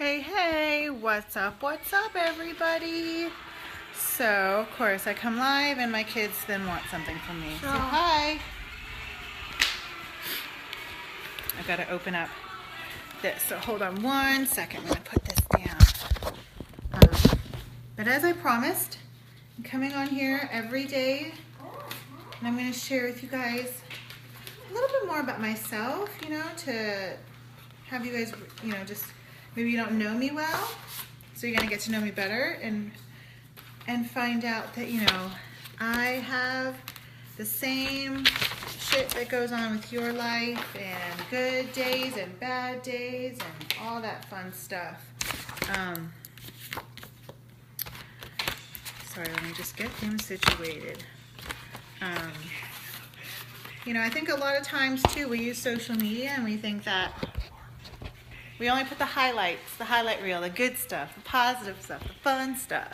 Hey, what's up everybody? So, of course, I come live and my kids then want something from me. So, hi! I've got to open up this, so hold on one second. I'm going to put this down. But as I promised, I'm coming on here every day and I'm going to share with you guys a little bit more about myself, to have you guys, just maybe you don't know me well, so you're going to get to know me better and find out that, I have the same shit that goes on with your life, and good days and bad days and all that fun stuff. Sorry, let me just get him situated. I think a lot of times too we use social media and we think that we only put the highlights, the highlight reel, the good stuff, the positive stuff, the fun stuff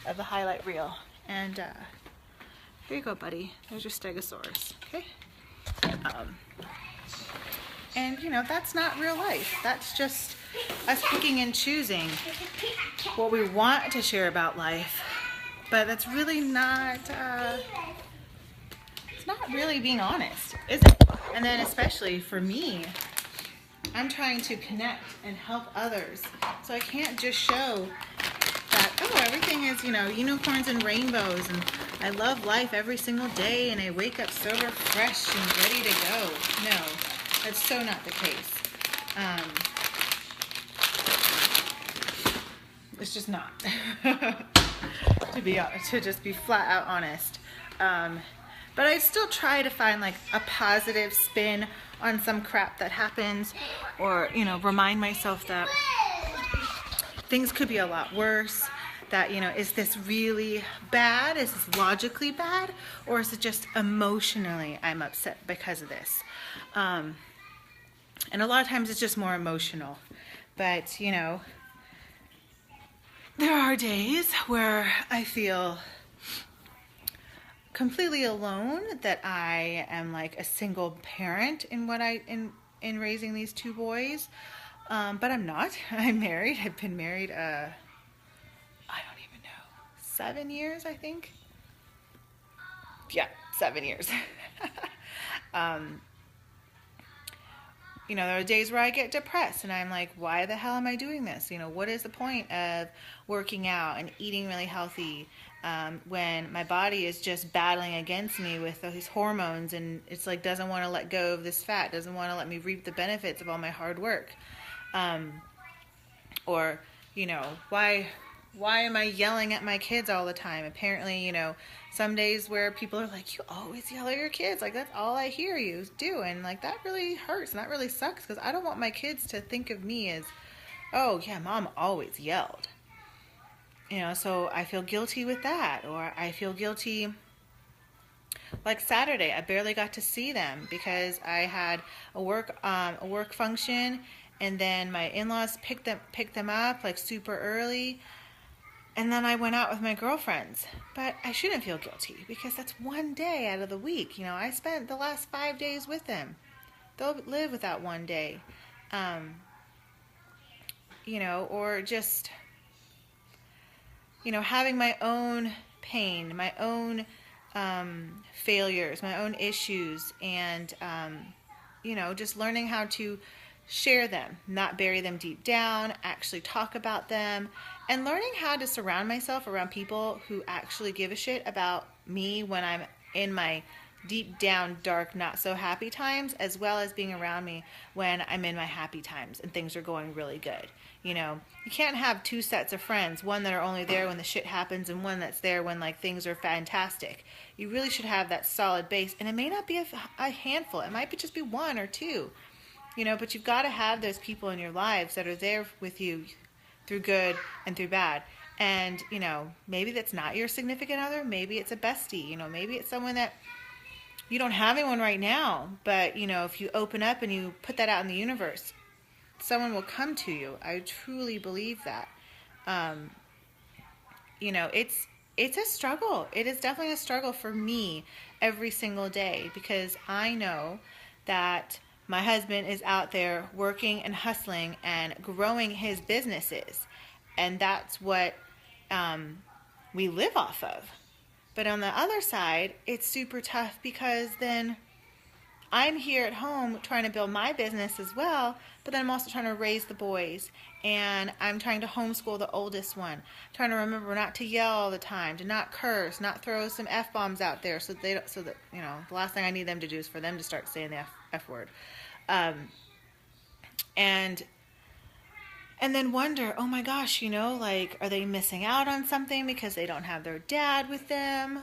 of the highlight reel. And here you go, buddy. There's your stegosaurus, okay? And that's not real life. That's just us picking and choosing what we want to share about life. But that's really not, it's not really being honest, is it? And then especially for me, I'm trying to connect and help others. So I can't just show that, everything is, unicorns and rainbows and I love life every single day and I wake up so refreshed and ready to go. No, that's so not the case. It's just not. To just be flat out honest. But I still try to find like a positive spin on some crap that happens, or remind myself that things could be a lot worse, that is this really bad, is this logically bad, or is it just emotionally I'm upset because of this. And a lot of times it's just more emotional, but there are days where I feel completely alone, that I am like a single parent in in raising these two boys, but I'm not. I'm married. I've been married I don't even know, 7 years, I think. Yeah, 7 years. There are days where I get depressed and I'm like, why the hell am I doing this? What is the point of working out and eating really healthy when my body is just battling against me with these hormones, and it's like doesn't want to let go of this fat, doesn't want to let me reap the benefits of all my hard work. Or why am I yelling at my kids all the time? Apparently, some days where people are like, you always yell at your kids. Like, that's all I hear you do. And like, that really hurts and that really sucks, because I don't want my kids to think of me as, oh yeah, mom always yelled. So I feel guilty with that. Or I feel guilty, like Saturday, I barely got to see them because I had a work function, and then my in-laws picked them up like super early, and then I went out with my girlfriends. But I shouldn't feel guilty because that's one day out of the week. I spent the last 5 days with them. They'll live without one day. Or just having my own pain, my own failures, my own issues, and just learning how to share them, not bury them deep down, actually talk about them, and learning how to surround myself around people who actually give a shit about me when I'm in my deep down, dark, not so happy times, as well as being around me when I'm in my happy times and things are going really good. You can't have two sets of friends, one that are only there when the shit happens and one that's there when like things are fantastic. You really should have that solid base, and it may not be a handful. It might just be one or two, but you've got to have those people in your lives that are there with you through good and through bad. And, maybe that's not your significant other. Maybe it's a bestie. Maybe it's someone that you don't have anyone right now, but, if you open up and you put that out in the universe, someone will come to you. I truly believe that. It's a struggle. It is definitely a struggle for me every single day, because I know that My husband is out there working and hustling and growing his businesses. And that's what we live off of. But on the other side, it's super tough because then I'm here at home trying to build my business as well, but then I'm also trying to raise the boys, and I'm trying to homeschool the oldest one, trying to remember not to yell all the time, to not curse, not throw some F-bombs out there so that the last thing I need them to do is for them to start saying the F word. And then wonder, oh my gosh, like, are they missing out on something because they don't have their dad with them,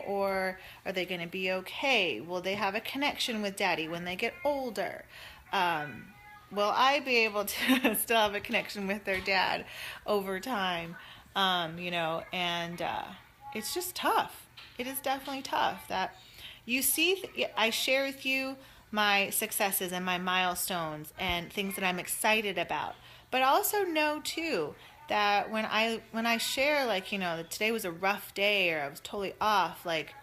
or are they going to be okay? Will they have a connection with daddy when they get older? Will I be able to still have a connection with their dad over time? And it's just tough. It is definitely tough that you see, I share with you my successes and my milestones and things that I'm excited about. But also know too that when I share, like, that today was a rough day or I was totally off, like,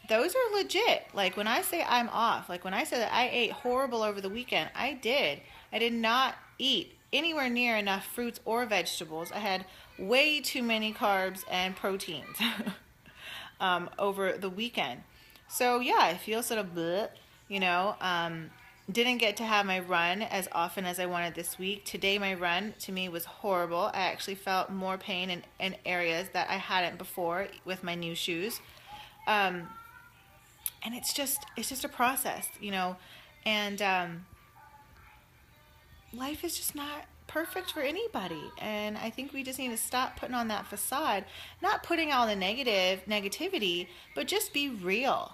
those are legit. Like, when I say I'm off, like when I said that I ate horrible over the weekend, I did. I did not eat anywhere near enough fruits or vegetables. I had way too many carbs and proteins over the weekend. So yeah, I feel sort of bleh, didn't get to have my run as often as I wanted this week. Today my run to me was horrible. I actually felt more pain in areas that I hadn't before with my new shoes. And it's just a process, and life is just not perfect for anybody. And I think we just need to stop putting on that facade, not putting all the negativity, but just be real,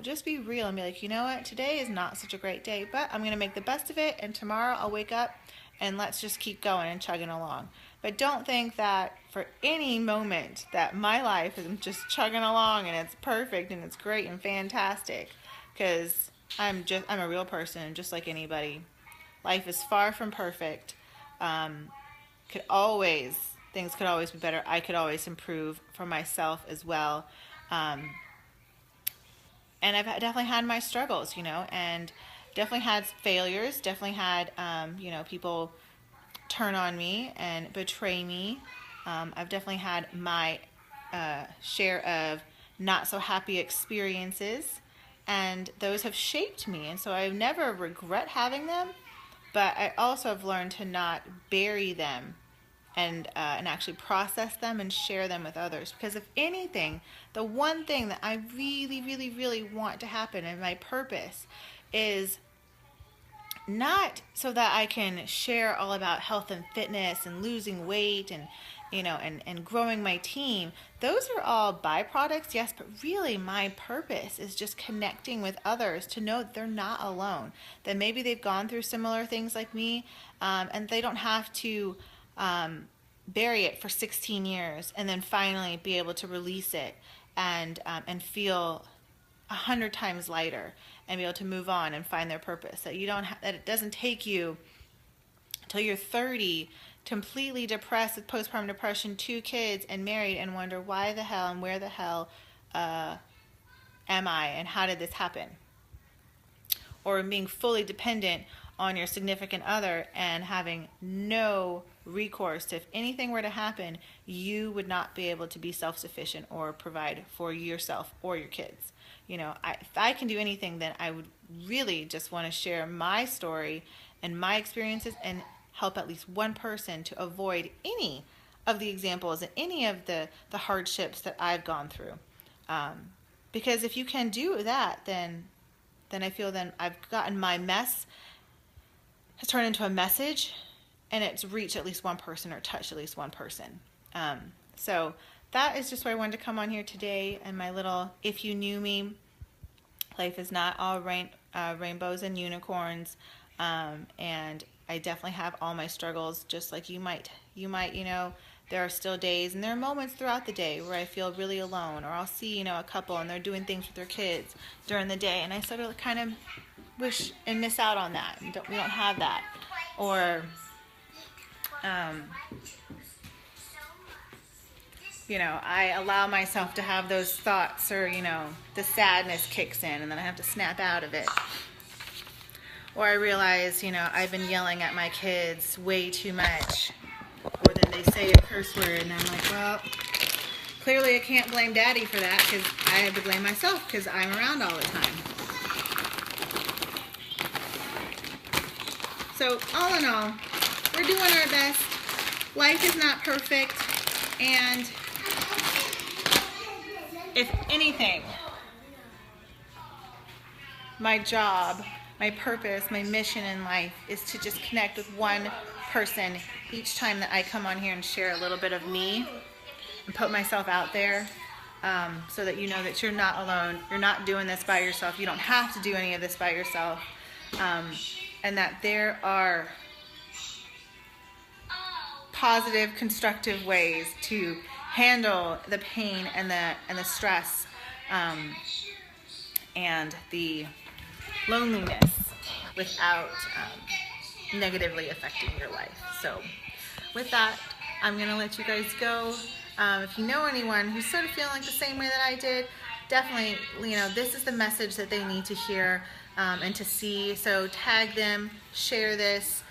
just be real and be like, you know what, today is not such a great day, but I'm going to make the best of it. And tomorrow I'll wake up and let's just keep going and chugging along. But don't think that for any moment that my life is just chugging along and it's perfect and it's great and fantastic, because I'm a real person just like anybody. Life is far from perfect. Things could always be better. I could always improve for myself as well. And I've definitely had my struggles, and definitely had failures, definitely had, people turn on me and betray me. I've definitely had my share of not so happy experiences, and those have shaped me. And so I never regret having them. But I also have learned to not bury them and actually process them and share them with others. Because if anything, the one thing that I really, really, really want to happen, and my purpose, is not so that I can share all about health and fitness and losing weight and and growing my team. Those are all byproducts, yes, but really my purpose is just connecting with others to know that they're not alone, that maybe they've gone through similar things like me, and they don't have to bury it for 16 years and then finally be able to release it and feel 100 times lighter and be able to move on and find their purpose. That that it doesn't take you until you're 30, completely depressed with postpartum depression, 2 kids, and married, and wonder why the hell and where the hell am I and how did this happen? Or being fully dependent on your significant other and having no recourse to, if anything were to happen, you would not be able to be self-sufficient or provide for yourself or your kids. If I can do anything, then I would really just want to share my story and my experiences and help at least one person to avoid any of the examples and any of the hardships that I've gone through. Because if you can do that, then I feel then I've gotten my mess has turned into a message, and it's reached at least one person or touched at least one person. So that is just why I wanted to come on here today, and my little, if you knew me, life is not all rainbows and unicorns, and I definitely have all my struggles, just like you might, there are still days and there are moments throughout the day where I feel really alone, or I'll see, a couple and they're doing things with their kids during the day, and I sort of kind of wish and miss out on that. We don't have that. Or, I allow myself to have those thoughts, or, the sadness kicks in and then I have to snap out of it. Or I realize, I've been yelling at my kids way too much. Or then they say a curse word and I'm like, well, clearly I can't blame Daddy for that because I have to blame myself because I'm around all the time. So all in all, we're doing our best. Life is not perfect, and if anything, my job, my purpose, my mission in life is to just connect with one person each time that I come on here and share a little bit of me and put myself out there, so that you know that you're not alone. You're not doing this by yourself. You don't have to do any of this by yourself, and that there are positive, constructive ways to handle the pain and the stress, and the loneliness without negatively affecting your life. So with that, I'm going to let you guys go. If you know anyone who's sort of feeling like the same way that I did, definitely, this is the message that they need to hear and to see. So tag them, share this.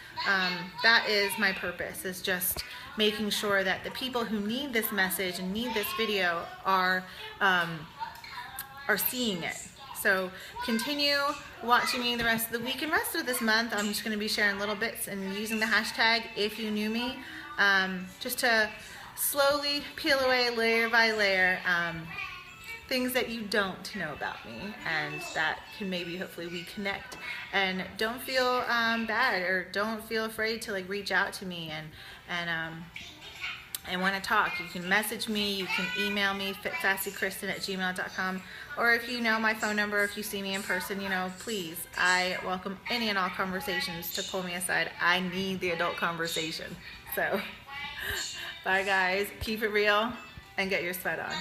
That is my purpose, is just making sure that the people who need this message and need this video are seeing it. So continue watching me the rest of the week and rest of this month. I'm just going to be sharing little bits and using the hashtag if you knew me, just to slowly peel away layer by layer things that you don't know about me, and that can maybe hopefully we connect. And don't feel bad, or don't feel afraid to reach out to me and want to talk. You can message me, you can email me, fitsassykristen@gmail.com, or if you know my phone number, if you see me in person, please, I welcome any and all conversations to pull me aside. I need the adult conversation. So bye guys, keep it real and get your sweat on.